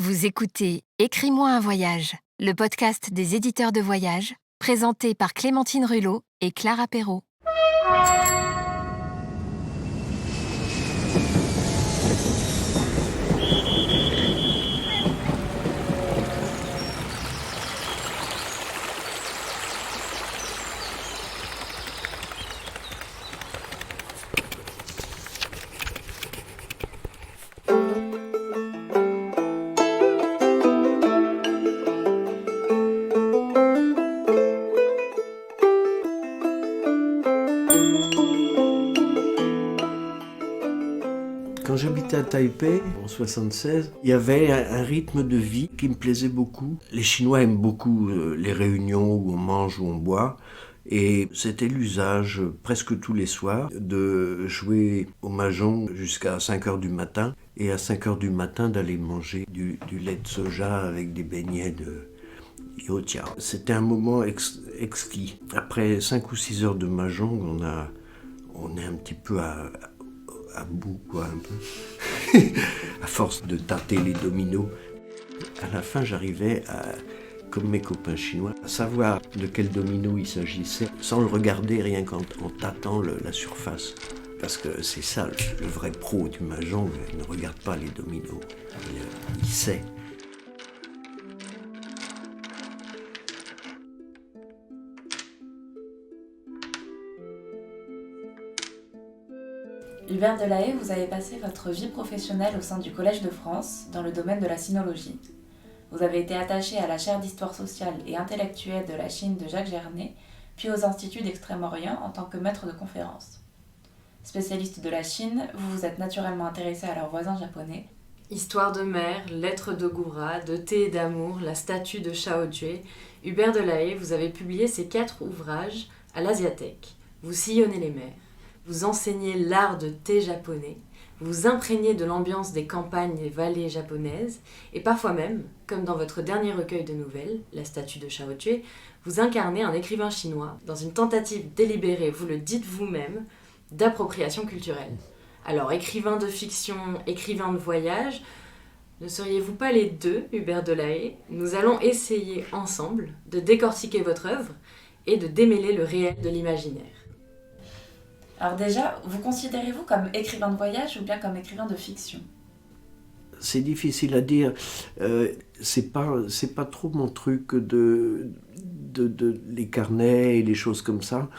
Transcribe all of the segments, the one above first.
Vous écoutez Écris-moi un voyage, le podcast des éditeurs de voyages, présenté par Clémentine Rulot et Clara Perrault. Quand j'habitais à Taipei, en 76, il y avait un rythme de vie qui me plaisait beaucoup. Les Chinois aiment beaucoup les réunions où on mange, où on boit. Et c'était l'usage, presque tous les soirs, de jouer au mahjong jusqu'à 5 heures du matin. Et à 5 heures du matin, d'aller manger du lait de soja avec des beignets de youtiao. C'était un moment exquis. Après 5 ou 6 heures de mahjong, on est un petit peu à bout, quoi, un peu. À force de tâter les dominos. À la fin, j'arrivais comme mes copains chinois, à savoir de quel domino il s'agissait, sans le regarder, rien qu'en tâtant la surface. Parce que c'est ça, le vrai pro du mahjong, il ne regarde pas les dominos, il sait. Hubert Delahaye, vous avez passé votre vie professionnelle au sein du Collège de France, dans le domaine de la sinologie. Vous avez été attaché à la chaire d'histoire sociale et intellectuelle de la Chine de Jacques Gernet, puis aux instituts d'Extrême-Orient en tant que maître de conférences. Spécialiste de la Chine, vous vous êtes naturellement intéressé à leurs voisins japonais. Histoire de mer, lettres d'Ogura, de thé et d'amour, la statue de Shao Jue, Hubert Delahaye, vous avez publié ces 4 ouvrages à l'Asiathèque. Vous sillonnez les mers. Vous enseignez l'art de thé japonais, vous vous imprégnez de l'ambiance des campagnes et vallées japonaises, et parfois même, comme dans votre dernier recueil de nouvelles, La statue de Shao Jue, vous incarnez un écrivain chinois dans une tentative délibérée, vous le dites vous-même, d'appropriation culturelle. Alors, écrivain de fiction, écrivain de voyage, ne seriez-vous pas les deux, Hubert Delahaye ? Nous allons essayer ensemble de décortiquer votre œuvre et de démêler le réel de l'imaginaire. Alors déjà, vous considérez-vous comme écrivain de voyage ou bien comme écrivain de fiction ? C'est difficile à dire. C'est pas trop mon truc de les carnets et les choses comme ça,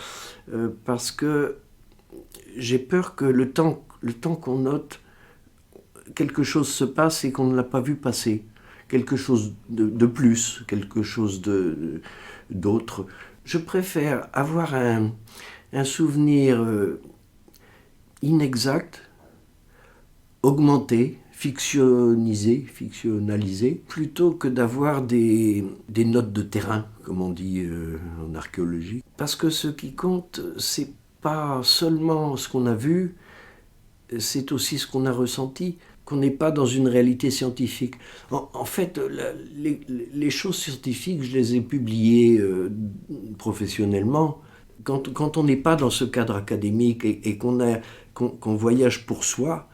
parce que j'ai peur que le temps qu'on note, quelque chose se passe et qu'on ne l'a pas vu passer. Quelque chose de plus, quelque chose d'autre. Je préfère avoir un souvenir inexact, augmenté, fictionnalisé, plutôt que d'avoir des notes de terrain, comme on dit en archéologie. Parce que ce qui compte, c'est pas seulement ce qu'on a vu, c'est aussi ce qu'on a ressenti, qu'on n'est pas dans une réalité scientifique. En fait, les choses scientifiques, je les ai publiées professionnellement. Quand on n'est pas dans ce cadre académique et qu'on voyage pour soi,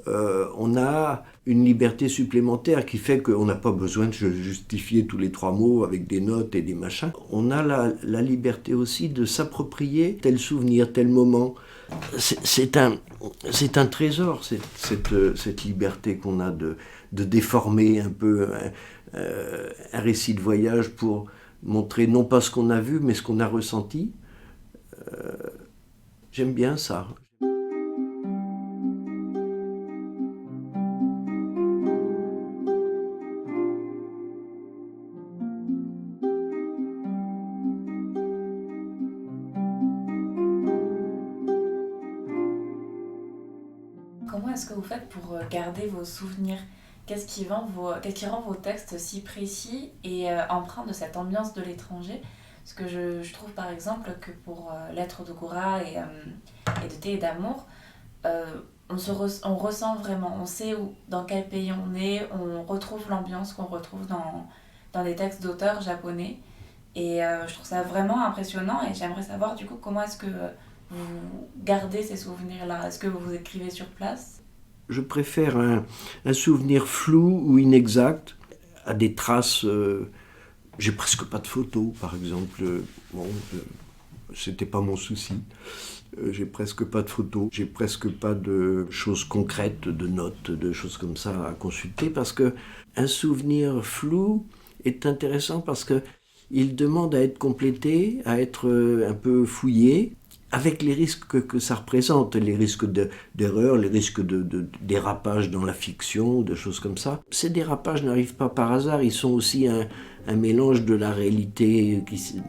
on a une liberté supplémentaire qui fait qu'on n'a pas besoin de justifier tous les 3 mots avec des notes et des machins. On a la liberté aussi de s'approprier tel souvenir, tel moment. C'est un trésor, cette liberté qu'on a de déformer un peu un récit de voyage pour montrer non pas ce qu'on a vu, mais ce qu'on a ressenti. J'aime bien ça. Comment est-ce que vous faites pour garder vos souvenirs ? Qu'est-ce qui rend vos textes si précis et empreints de cette ambiance de l'étranger ? Parce que je trouve par exemple que pour Lettres d'Ogura et de thé et d'amour, on ressent vraiment, on sait dans quel pays on est, on retrouve l'ambiance qu'on retrouve dans des textes d'auteurs japonais. Et je trouve ça vraiment impressionnant et j'aimerais savoir du coup comment est-ce que vous gardez ces souvenirs-là ? Est-ce que vous écrivez sur place ? Je préfère un souvenir flou ou inexact à des traces. J'ai presque pas de photos, par exemple. Bon, c'était pas mon souci. J'ai presque pas de photos, j'ai presque pas de choses concrètes, de notes, de choses comme ça à consulter, parce que un souvenir flou est intéressant parce que il demande à être complété, à être un peu fouillé, avec les risques que ça représente, les risques d'erreur, les risques de dérapage dans la fiction, de choses comme ça. Ces dérapages n'arrivent pas par hasard, ils sont aussi un mélange de la réalité,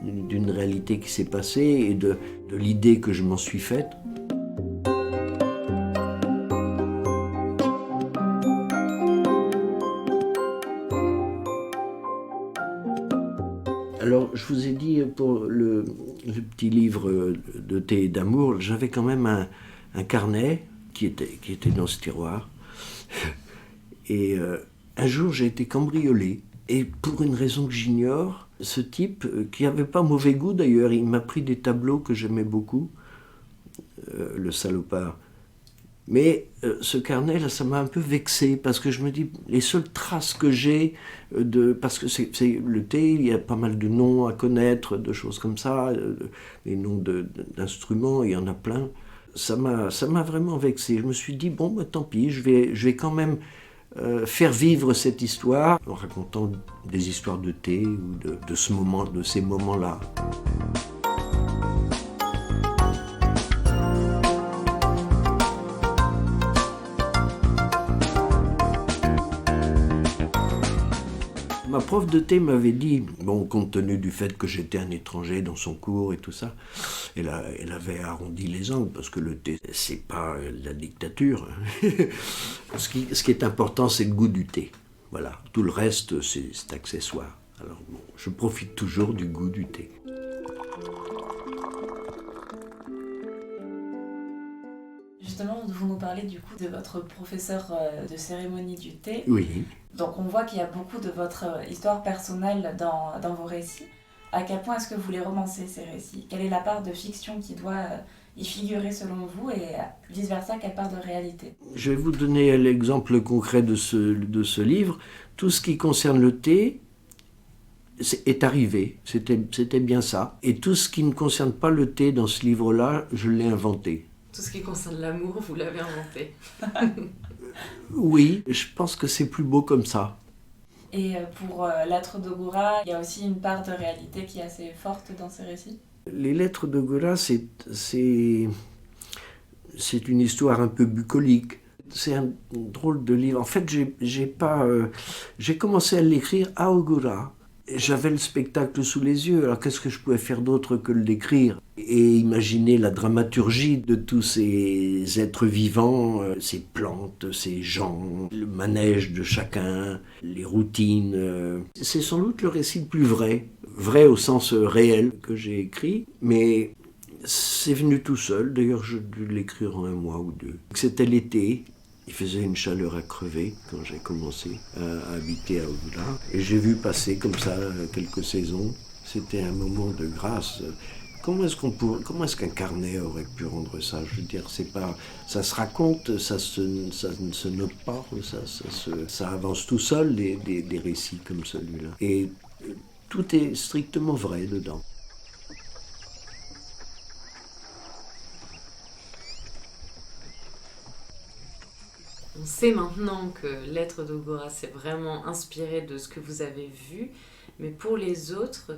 d'une réalité qui s'est passée et de l'idée que je m'en suis faite. Alors, je vous ai dit, pour le petit livre de thé et d'amour, j'avais quand même un carnet qui était dans ce tiroir. Et un jour, j'ai été cambriolé. Et pour une raison que j'ignore, ce type, qui n'avait pas mauvais goût d'ailleurs, il m'a pris des tableaux que j'aimais beaucoup, le salopard. Mais ce carnet, là, ça m'a un peu vexé, parce que je me dis, les seules traces que j'ai, parce que c'est le thé, il y a pas mal de noms à connaître, de choses comme ça, les noms d'instruments, il y en a plein. Ça m'a vraiment vexé. Je me suis dit, bon, bah, tant pis, je vais quand même faire vivre cette histoire en racontant des histoires de thé ou de ces moments-là. Ma prof de thé m'avait dit, bon, compte tenu du fait que j'étais un étranger dans son cours et tout ça, elle avait arrondi les angles, parce que le thé, c'est pas la dictature. Ce qui est important, c'est le goût du thé. Voilà. Tout le reste, c'est accessoire. Alors, bon, je profite toujours du goût du thé. Justement, vous nous parlez du coup de votre professeur de cérémonie du thé. Oui. Donc on voit qu'il y a beaucoup de votre histoire personnelle dans vos récits. À quel point est-ce que vous les romancez, ces récits ? Quelle est la part de fiction qui doit y figurer selon vous et vice-versa, quelle part de réalité ? Je vais vous donner l'exemple concret de ce livre. Tout ce qui concerne le thé est arrivé, c'était bien ça. Et tout ce qui ne concerne pas le thé dans ce livre-là, je l'ai inventé. Tout ce qui concerne l'amour, vous l'avez inventé. Oui, je pense que c'est plus beau comme ça. Et pour Lettres de Goura, il y a aussi une part de réalité qui est assez forte dans ces récits ? Les Lettres de Goura, c'est une histoire un peu bucolique. C'est un drôle de livre. En fait, j'ai commencé à l'écrire à Ogura. J'avais le spectacle sous les yeux, alors qu'est-ce que je pouvais faire d'autre que le décrire et imaginer la dramaturgie de tous ces êtres vivants, ces plantes, ces gens, le manège de chacun, les routines. C'est sans doute le récit le plus vrai au sens réel que j'ai écrit, mais c'est venu tout seul. D'ailleurs, je dû l'écrire en 1 mois ou 2. C'était l'été. Il faisait une chaleur à crever quand j'ai commencé à habiter à Ogura. Et j'ai vu passer comme ça quelques saisons. C'était un moment de grâce. Comment est-ce qu'un carnet aurait pu rendre ça ? Je veux dire, ça se raconte, ça ne se note pas, ça avance tout seul, des récits comme celui-là. Et tout est strictement vrai dedans. On sait maintenant que Lettres de Goura s'est vraiment inspiré de ce que vous avez vu, mais pour les autres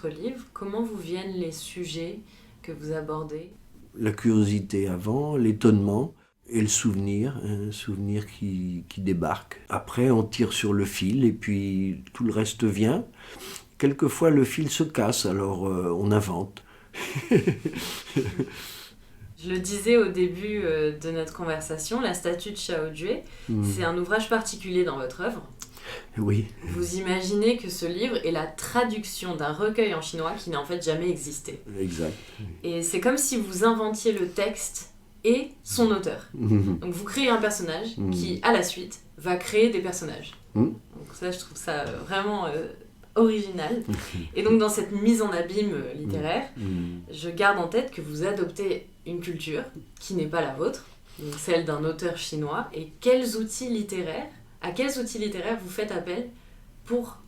livres, comment vous viennent les sujets que vous abordez ? La curiosité avant, l'étonnement et le souvenir, un souvenir qui débarque. Après, on tire sur le fil et puis tout le reste vient. Quelquefois, le fil se casse, alors on invente. Je le disais au début de notre conversation, la statue de Xiaojue, c'est un ouvrage particulier dans votre œuvre. Oui. Vous imaginez que ce livre est la traduction d'un recueil en chinois qui n'a en fait jamais existé. Exact. Et c'est comme si vous inventiez le texte et son auteur. Donc vous créez un personnage qui, à la suite, va créer des personnages. Donc ça, je trouve ça vraiment original. Et donc dans cette mise en abîme littéraire, je garde en tête que vous adoptez une culture qui n'est pas la vôtre, donc celle d'un auteur chinois, et à quels outils littéraires vous faites appel pour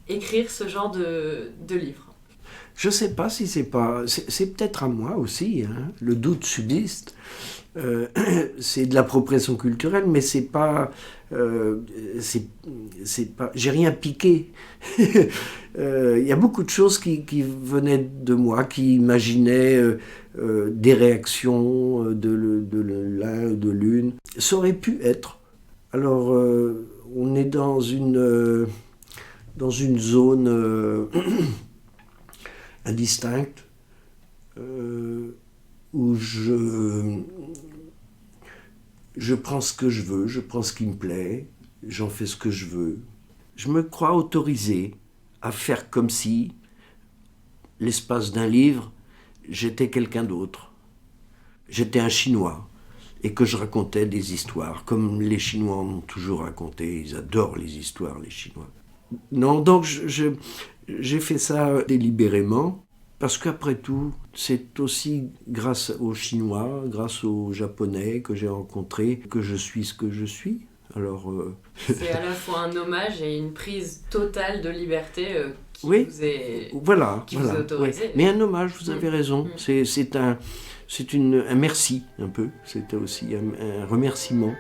écrire ce genre de livre? Je ne sais pas si c'est pas... C'est peut-être à moi aussi, hein. Le doute subsiste. C'est de l'appropriation culturelle, mais c'est pas... c'est pas... J'ai rien piqué. Il y a beaucoup de choses qui venaient de moi, qui imaginaient des réactions de l'un ou de l'une. Ça aurait pu être. Alors, on est dans une zone indistincte où je prends ce que je veux, je prends ce qui me plaît, j'en fais ce que je veux. Je me crois autorisé à faire comme si, l'espace d'un livre, j'étais quelqu'un d'autre. J'étais un Chinois et que je racontais des histoires, comme les Chinois en ont toujours raconté. Ils adorent les histoires, les Chinois. Non, donc j'ai fait ça délibérément, parce qu'après tout, c'est aussi grâce aux Chinois, grâce aux Japonais que j'ai rencontrés, que je suis ce que je suis. Alors, c'est à la fois un hommage et une prise totale de liberté qui oui, vous est, voilà, qui vous est autorisée. Oui. Mais un hommage, vous avez raison. C'est un merci, un peu. C'était aussi un remerciement.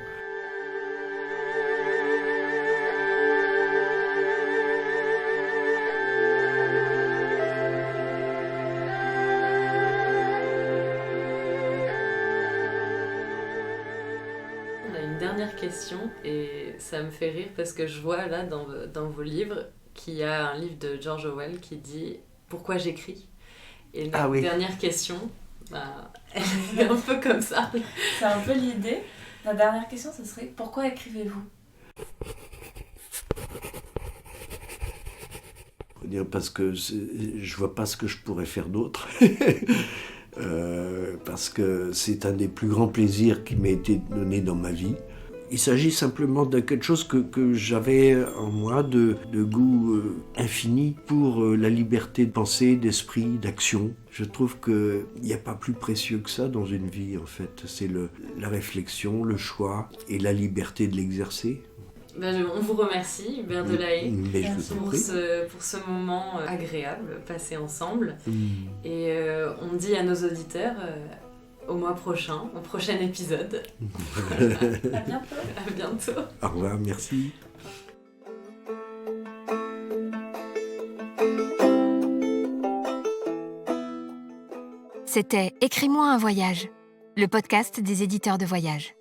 On a une dernière question et ça me fait rire parce que je vois là dans vos livres qu'il y a un livre de George Orwell qui dit « Pourquoi j'écris ?» Et la dernière question, elle est un peu comme ça. C'est un peu l'idée. La dernière question, ce serait « Pourquoi écrivez-vous ?» Parce que je vois pas ce que je pourrais faire d'autre. Parce que c'est un des plus grands plaisirs qui m'a été donné dans ma vie. Il s'agit simplement de quelque chose que j'avais en moi, de goût infini pour la liberté de pensée, d'esprit, d'action. Je trouve qu'il n'y a pas plus précieux que ça dans une vie, en fait. C'est la réflexion, le choix et la liberté de l'exercer. On vous remercie, Hubert Delahaye, pour ce moment agréable passé ensemble. Et on dit à nos auditeurs au mois prochain, au prochain épisode. À bientôt. À bientôt. Au revoir, merci. C'était Écris-moi un voyage, le podcast des éditeurs de voyage.